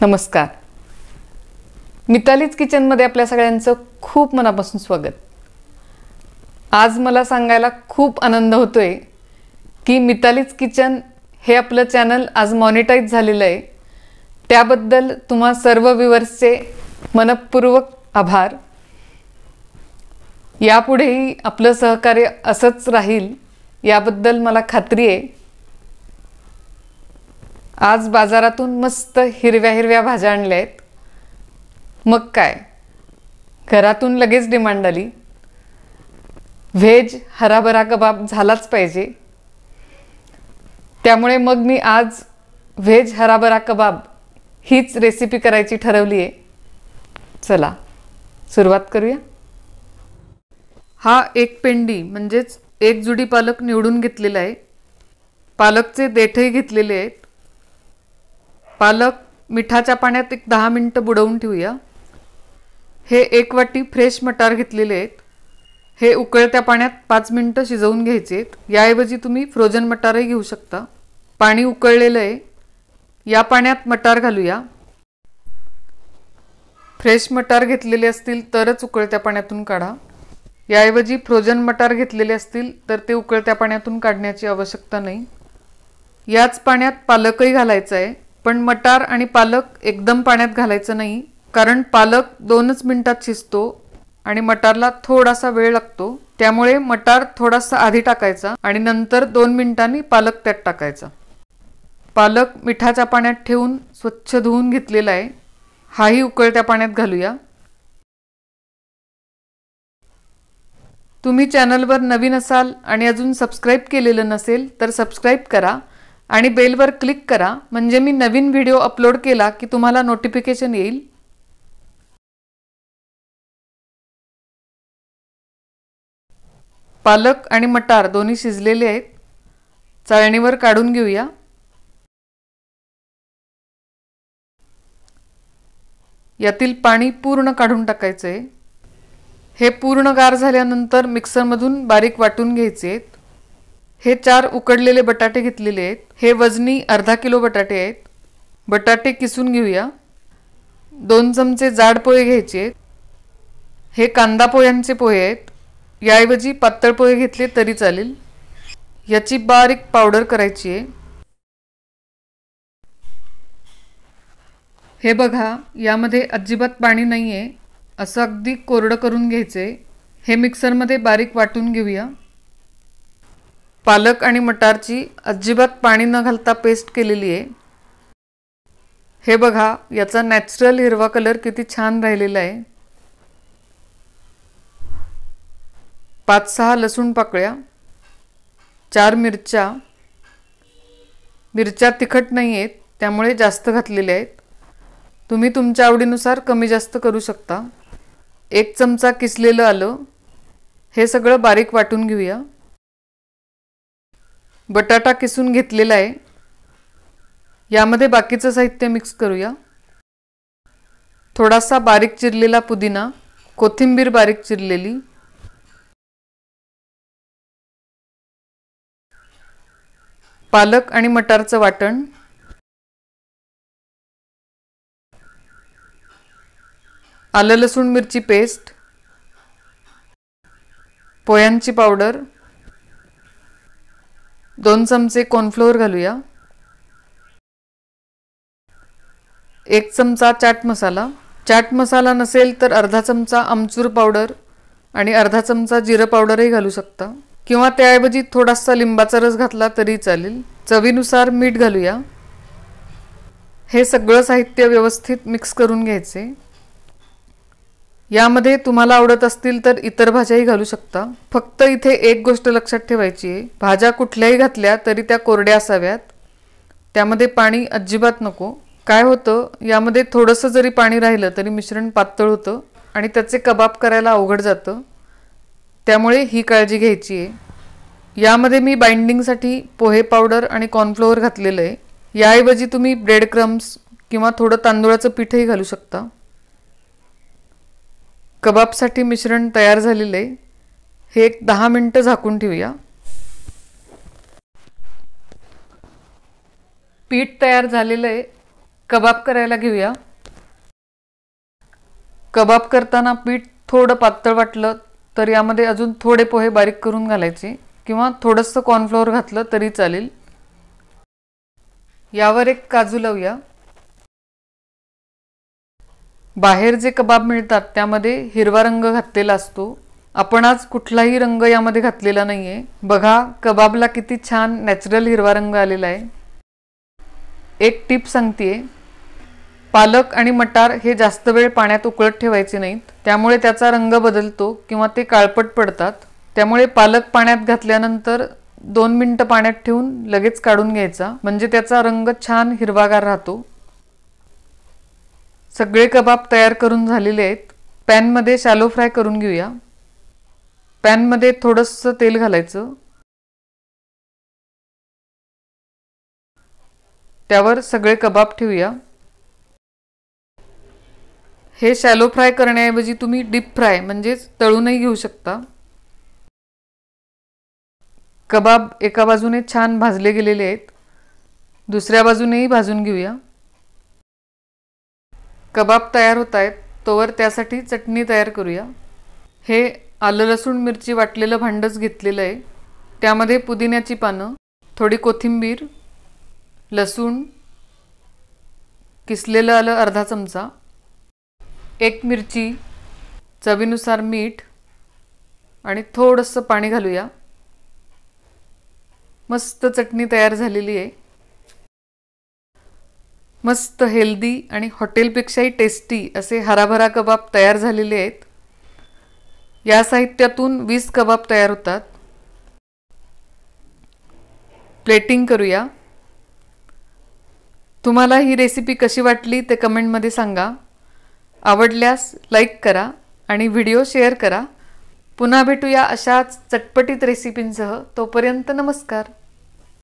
नमस्कार. मितालीज किचनमध्ये आपल्या सगळ्यांचं खूप मनापासून स्वागत. आज मला सांगायला खूप आनंद होतोय की मितालीज किचन हे आपलं चॅनल आज मॉनिटाईज झालेलं आहे. त्याबद्दल तुम्हा सर्व व्ह्यूअर्सचे मनपूर्वक आभार. यापुढेही आपलं सहकार्य असंच राहील याबद्दल मला खात्री आहे. आज बाजारातून मस्त हिरव्या हिरव्या भाज्या आणल्या आहेत. मग काय, घरातून लगेच डिमांड आली, व्हेज हराभरा कबाब झालाच पाहिजे. त्यामुळे मग मी आज व्हेज हराभरा कबाब हीच रेसिपी करायची ठरवली आहे. चला सुरुवात करूया. हा एक पेंडी म्हणजेच एक जुडी पालक निवडून घेतलेला आहे. पालकचे देठही घेतलेले आहेत. पालक मिठाच्या पाण्यात एक 10 मिनिटं बुडवून ठेवूया. हे एक वाटी फ्रेश मटार घेतलेले आहेत. हे उकळत्या पाण्यात 5 मिनिटं शिजवून घ्यायचे. याऐवजी तुम्ही फ्रोझन मटारही घेऊ शकता. पाणी उकळलेलं आहे. या पाण्यात मटार घालूया. फ्रेश मटार घेतलेले असतील तरच उकळत्या पाण्यातून काढा. याऐवजी फ्रोझन मटार घेतलेले असतील तर ते उकळत्या पाण्यातून काढण्याची आवश्यकता नाही. याच पाण्यात पालकही घालायचा आहे, पण मटार आणि पालक एकदम पाण्यात घालायचं नाही, कारण पालक 2च मिनिटात शिजतो आणि मटारला थोडासा वेळ लागतो. त्यामुळे मटार थोडासा आधी टाकायचा आणि नंतर 2 मिनिटांनी पालक त्यात टाकायचा. पालक मिठाच्या पाण्यात ठेवून स्वच्छ धुवून घेतलेला आहे. हाही उकळत्या पाण्यात घालूया. तुम्ही चॅनलवर नवीन असाल आणि अजून सबस्क्राईब केलेलं नसेल तर सबस्क्राईब करा आणि बेलवर क्लिक करा, म्हणजे मी नवीन व्हिडिओ अपलोड केला की तुम्हाला नोटिफिकेशन येईल. पालक आणि मटार दोन्ही शिजलेले आहेत. चाळणीवर काढून घेऊया. यातील पाणी पूर्ण काढून टाकायचं आहे. हे पूर्ण गार झाल्यानंतर मिक्सरमधून बारीक वाटून घ्यायचे. हे 4 उकडलेले बटाटे घेतलेले आहेत. हे वजनी अर्धा किलो बटाटे आहेत. बटाटे किसून घेऊया. 2 चमचे जाड पोहे घ्यायचे. हे कांदा पोह्यांचे पोहे आहेत. याऐवजी पातळ पोहे घेतले तरी चालेल. याची बारीक पावडर करायची आहे. हे बघा, यामध्ये अजिबात पाणी नाही आहे. असं अगदी कोरडं करून घ्यायचे. हे मिक्सरमध्ये बारीक वाटून घेऊया. पालक आणि मटारची अजिबात पाणी न घालता पेस्ट केलेली आहे. हे बघा, याचा नॅचरल हिरवा कलर किती छान राहिलेला आहे. 5-6 लसूण पाकळ्या, 4 मिरच्या. मिरच्या तिखट नाही आहेत त्यामुळे जास्त घातलेल्या आहेत. तुम्ही तुमच्या आवडीनुसार कमी जास्त करू शकता. 1 चमचा किसलेलं आलं. हे सगळं बारीक वाटून घेऊया. बटाटा किसून घेतलेला आहे. यामध्ये बाकीचं साहित्य मिक्स करूया. थोडासा बारीक चिरलेला पुदिना, कोथिंबीर बारीक चिरलेली, पालक आणि मटारचं वाटण, आलं लसूण मिरची पेस्ट, पोह्यांची पावडर, 2 चमचे कॉर्नफ्लोअर घालूया. 1 चमचा चाट मसाला. चाट मसाला नसेल तर अर्धा चमचा आमचूर पावडर आणि अर्धा चमचा जिरं पावडरही घालू शकता, किंवा त्याऐवजी थोडासा लिंबाचा रस घातला तरी चालेल. चवीनुसार मीठ घालूया. हे सगळं साहित्य व्यवस्थित मिक्स करून घ्यायचे. यामध्ये तुम्हाला आवडत असतील तर इतर भाज्याही घालू शकता. फक्त इथे एक गोष्ट लक्षात ठेवायची आहे, भाज्या कुठल्याही घातल्या तरी त्या कोरड्या असाव्यात. त्यामध्ये पाणी अजिबात नको. काय होतं, यामध्ये थोडंसं जरी पाणी राहिलं तरी मिश्रण पातळ होतं आणि त्याचे कबाब करायला अवघड जातं. त्यामुळे ही काळजी घ्यायची आहे. यामध्ये मी बाइंडिंगसाठी पोहे पावडर आणि कॉर्नफ्लोअर घातलेलं आहे. याऐवजी तुम्ही ब्रेड क्रम्स किंवा थोडं तांदूळाचं पीठही घालू शकता. कबाबसाठी मिश्रण तयार झालेलं आहे. हे एक 10 मिनिटं झाकून ठेवूया. पीठ तयार झालेलं आहे. कबाब करायला घेऊया. कबाब करताना पीठ थोडं पातळ वाटलं तर यामध्ये अजून थोडे पोहे बारीक करून घालायचे किंवा थोडंसं कॉर्नफ्लोअर घातलं तरी चालेल. यावर एक काजू लावूया. बाहेर जे कबाब मिळतात त्यामध्ये हिरवा रंग घातलेला असतो. आपण आज कुठलाही रंग यामध्ये घातलेला नाहीये. बघा कबाबला किती छान नॅचरल हिरवा रंग आलेला आहे. एक टिप सांगतेय, पालक आणि मटार हे जास्त वेळ पाण्यात उकळत ठेवायचे नाहीत, त्यामुळे त्याचा रंग बदलतो किंवा ते काळपट पडतात. त्यामुळे पालक पाण्यात घातल्यानंतर 2 मिनिटं पाण्यात ठेवून लगेच काढून घ्यायचा, म्हणजे त्याचा रंग छान हिरवागार राहतो. सगळे कबाब तयार करून झालेले आहेत. पॅनमध्ये शॅलो फ्राय करून घेऊया. पॅनमध्ये थोडंसं तेल घालायचं. त्यावर सगळे कबाब ठेवूया. हे शॅलो फ्राय करण्याऐवजी तुम्ही डीप फ्राय म्हणजेच तळूनही घेऊ शकता. कबाब एका बाजूने छान भाजले गेलेले आहेत. दुसऱ्या बाजूनेही भाजून घेऊया. कबाब तयार होत आहेत तोवर त्यासाठी चटणी तयार करूया. हे आलं लसूण मिरची वाटलेलं भांडच घेतलेलं आहे. त्यामध्ये पुदिन्याची पानं, थोडी कोथिंबीर, लसूण, किसलेलं आलं अर्धा चमचा, 1 मिरची, चवीनुसार मीठ आणि थोडंसं पाणी घालूया. मस्त चटणी तयार झालेली आहे. मस्त हेल्दी आणि हॉटेलपेक्षाही टेस्टी असे हराभरा कबाब तयार झालेले आहेत. या साहित्यातून 20 कबाब तयार होतात. प्लेटिंग करूया. तुम्हाला ही रेसिपी कशी वाटली ते कमेंटमध्ये सांगा. आवडल्यास लाईक करा आणि व्हिडिओ शेअर करा. पुन्हा भेटूया अशाच चटपटीत रेसिपींसह. तोपर्यंत नमस्कार.